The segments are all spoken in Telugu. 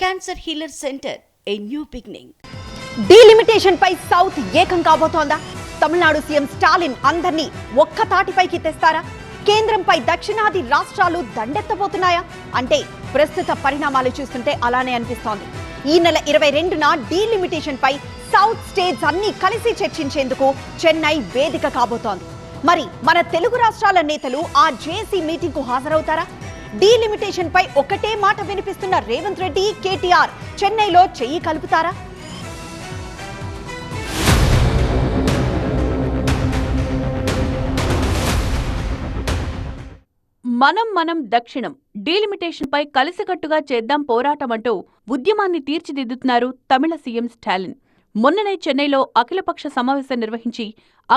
Cancer healer center a new beginning. Delimitation పై సౌత్ ఏకం కాబోతోందా? తమిళనాడు సీఎం స్టాలిన్ అందర్నీ ఒక్క తాటిపైకి తెస్తారా? కేంద్రంపై దక్షిణాది రాష్ట్రాలు దండెత్తబోతున్నాయా? అంటే ప్రస్తుత పరిణామాలు చూస్తుంటే అలానే అనిపిస్తోంది. ఈ నెల 22న డీలిమిటేషన్ పై సౌత్ స్టేట్స్ అన్ని కలిసి చర్చించేందుకు చెన్నై వేదిక కాబోతోంది. మరి మన తెలుగు రాష్ట్రాల నేతలు ఆ జేసీ మీటింగ్ కు హాజరవుతారా? డీలిమిటేషన్ పై ఒకటే మాట వినిపిస్తున్న రేవంత్ రెడ్డి, కేటీఆర్ చెన్నైలో చెయ్యి కలుపుతారా? మనం దక్షిణం డీలిమిటేషన్ పై కలిసికట్టుగా చేద్దాం పోరాటం అంటూ ఉద్యమాన్ని తీర్చిదిద్దుతున్నారు తమిళ సీఎం స్టాలిన్. మొన్ననే చెన్నైలో అఖిలపక్ష సమావేశం నిర్వహించి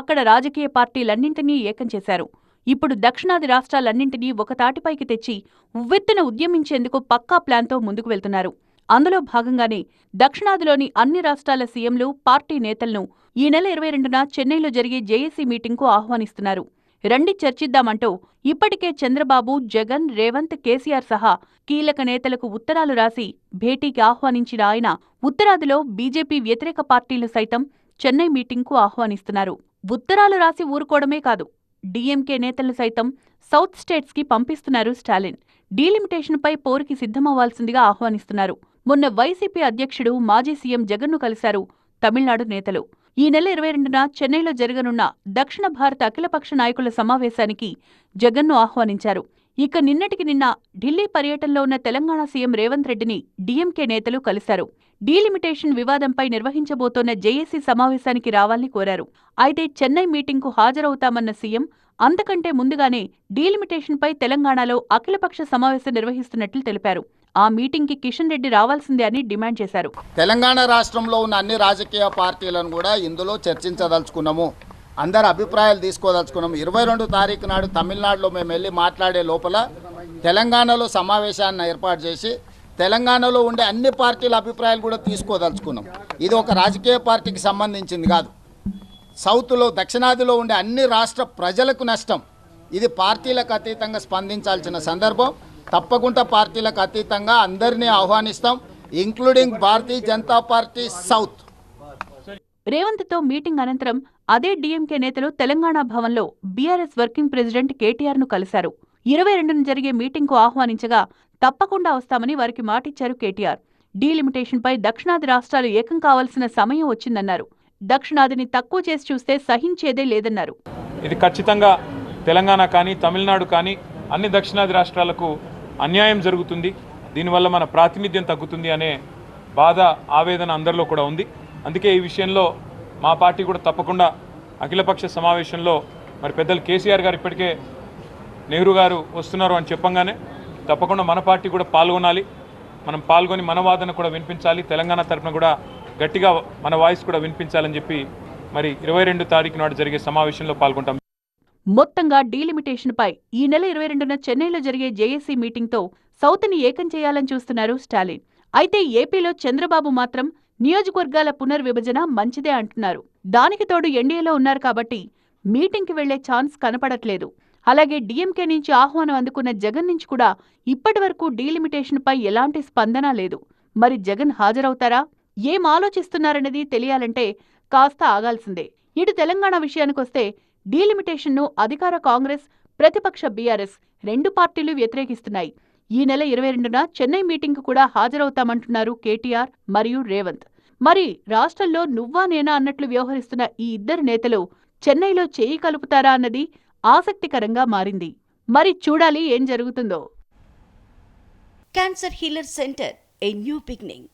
అక్కడ రాజకీయ పార్టీలన్నింటినీ ఏకం చేశారు. ఇప్పుడు దక్షిణాది రాష్ట్రాలన్నింటినీ ఒక తాటిపైకి తెచ్చి ఉవ్వెత్తున ఉద్యమించేందుకు పక్కా ప్లాన్తో ముందుకు వెళ్తున్నారు. అందులో భాగంగానే దక్షిణాదిలోని అన్ని రాష్ట్రాల సీఎంలు, పార్టీ నేతలను ఈ నెల 22న చెన్నైలో జరిగే జేఏసీ మీటింగ్కు ఆహ్వానిస్తున్నారు. రండి చర్చిద్దామంటూ ఇప్పటికే చంద్రబాబు, జగన్, రేవంత్, కేసీఆర్ సహా కీలక నేతలకు ఉత్తరాలు రాసి భేటీకి ఆహ్వానించిన ఆయన ఉత్తరాదిలో బీజేపీ వ్యతిరేక పార్టీలు సైతం చెన్నై మీటింగ్కు ఆహ్వానిస్తున్నారు. ఉత్తరాలు రాసి ఊరుకోవడమే కాదు, డీఎంకే నేతలను సైతం సౌత్ స్టేట్స్కి పంపిస్తున్నారు స్టాలిన్. డీలిమిటేషన్పై పోరుకి సిద్ధమవ్వాల్సిందిగా ఆహ్వానిస్తున్నారు. మొన్న వైసీపీ అధ్యక్షుడు, మాజీ సీఎం జగన్ను కలిశారు తమిళనాడు నేతలు. ఈ నెల 22న చెన్నైలో జరగనున్న దక్షిణ భారత అఖిలపక్ష నాయకుల సమావేశానికి జగన్ను ఆహ్వానించారు. ఇక నిన్నటికి నిన్న ఢిల్లీ పర్యటనలో ఉన్న తెలంగాణ సీఎం రేవంత్ రెడ్డిని డీఎంకే నేతలు కలిశారు. డీలిమిటేషన్ వివాదంపై నిర్వహించబోతోన్న జేఏసీ సమావేశానికి రావాలని కోరారు. అయితే చెన్నై మీటింగ్కు హాజరవుతామన్న సీఎం అంతకంటే ముందుగానే డీలిమిటేషన్పై తెలంగాణలో అఖిలపక్ష సమావేశం నిర్వహిస్తున్నట్లు తెలిపారు. ఆ మీటింగ్కి కిషన్ రెడ్డి రావాల్సిందే అని డిమాండ్ చేశారు. తెలంగాణ రాష్ట్రంలో ఉన్న అన్ని రాజకీయ పార్టీలను కూడా ఇందులో చర్చించదలుచుకున్నాము, అందరి అభిప్రాయాలు తీసుకోదలుచుకున్నాము. 22 తారీఖు నాడు తమిళనాడులో మేము వెళ్ళి మాట్లాడే లోపల తెలంగాణలో సమావేశాన్ని ఏర్పాటు చేసి తెలంగాణలో ఉండే అన్ని పార్టీల అభిప్రాయాలు కూడా తీసుకోదలుచుకున్నాం. ఇది ఒక రాజకీయ పార్టీకి సంబంధించింది కాదు. సౌత్లో, దక్షిణాదిలో ఉండే అన్ని రాష్ట్ర ప్రజలకు నష్టం. ఇది పార్టీలకు అతీతంగా స్పందించాల్సిన సందర్భం. తప్పకుండా పార్టీలకు అతీతంగా అందరినీ ఆహ్వానిస్తాం, including Bharatiya Janata party south. రేవంత్తో meeting అనంతరం అదే డీఎంకే నేతలు తెలంగాణ భవన్లో బీఆర్ఎస్ వర్కింగ్ ప్రెసిడెంట్ కేటీఆర్ను కలిశారు. 22న జరిగే మీటింగ్కు ఆహ్వానించగా తప్పకుండా వస్తామని వారికి మాటిచ్చారు కేటీఆర్. డీలిమిటేషన్పై దక్షిణాది రాష్ట్రాలు ఏకం కావాల్సిన సమయం వచ్చిందన్నారు. దక్షిణాదిని తక్కువ చేసి చూస్తే సహించేదే లేదన్నారు. ఇది ఖచ్చితంగా తెలంగాణ కానీ, తమిళనాడు కానీ అన్ని దక్షిణాది రాష్ట్రాలకు అన్యాయం జరుగుతుంది. దీనివల్ల మన ప్రాతినిధ్యం తగ్గుతుంది అనే బాధ, ఆవేదన అందరిలో కూడా ఉంది. అందుకే ఈ విషయంలో మా పార్టీ కూడా తప్పకుండా అఖిలపక్ష సమావేశంలో మరి పెద్దలు కేసీఆర్ గారు ఇప్పటికే నెహ్రూ గారు వస్తున్నారు అని చెప్పంగానే తప్పకుండా మన పార్టీ కూడా పాల్గొనాలి. మనం పాల్గొని మన వాదన కూడా వినిపించాలి. తెలంగాణ తరఫున కూడా గట్టిగా మన వాయిస్ కూడా వినిపించాలని చెప్పి మరి 22 తారీఖు నాడు జరిగే సమావేశంలో పాల్గొంటాం. మొత్తంగా డీలిమిటేషన్పై ఈ నెల 22న చెన్నైలో జరిగే జేఏసీ మీటింగ్తో సౌత్ని ఏకం చేయాలని చూస్తున్నారు స్టాలిన్. అయితే ఏపీలో చంద్రబాబు మాత్రం నియోజకవర్గాల పునర్విభజన మంచిదే అంటున్నారు. దానికి తోడు ఎన్డీఏలో ఉన్నారు కాబట్టి మీటింగ్కి వెళ్లే ఛాన్స్ కనపడట్లేదు. అలాగే డీఎంకే నుంచి ఆహ్వానం అందుకున్న జగన్ నుంచి కూడా ఇప్పటివరకు డీలిమిటేషన్పై ఎలాంటి స్పందన లేదు. మరి జగన్ హాజరవుతారా? ఏం ఆలోచిస్తున్నారనేది తెలియాలంటే కాస్త ఆగాల్సిందే. ఇటు తెలంగాణ విషయానికొస్తే డీలిమిటేషన్ను అధికార కాంగ్రెస్, ప్రతిపక్ష బీఆర్ఎస్ రెండు పార్టీలు వ్యతిరేకిస్తున్నాయి. ఈ నెల 22న చెన్నై మీటింగ్కు కూడా హాజరవుతామంటున్నారు కేటీఆర్ మరియు రేవంత్. మరి రాష్ట్రంలో నువ్వా నేనా అన్నట్లు వ్యవహరిస్తున్న ఈ ఇద్దరు నేతలు చెన్నైలో చేయి కలుపుతారా అన్నది ఆసక్తికరంగా మారింది. మరి చూడాలి ఏం జరుగుతుందో. Cancer healer center a new beginning.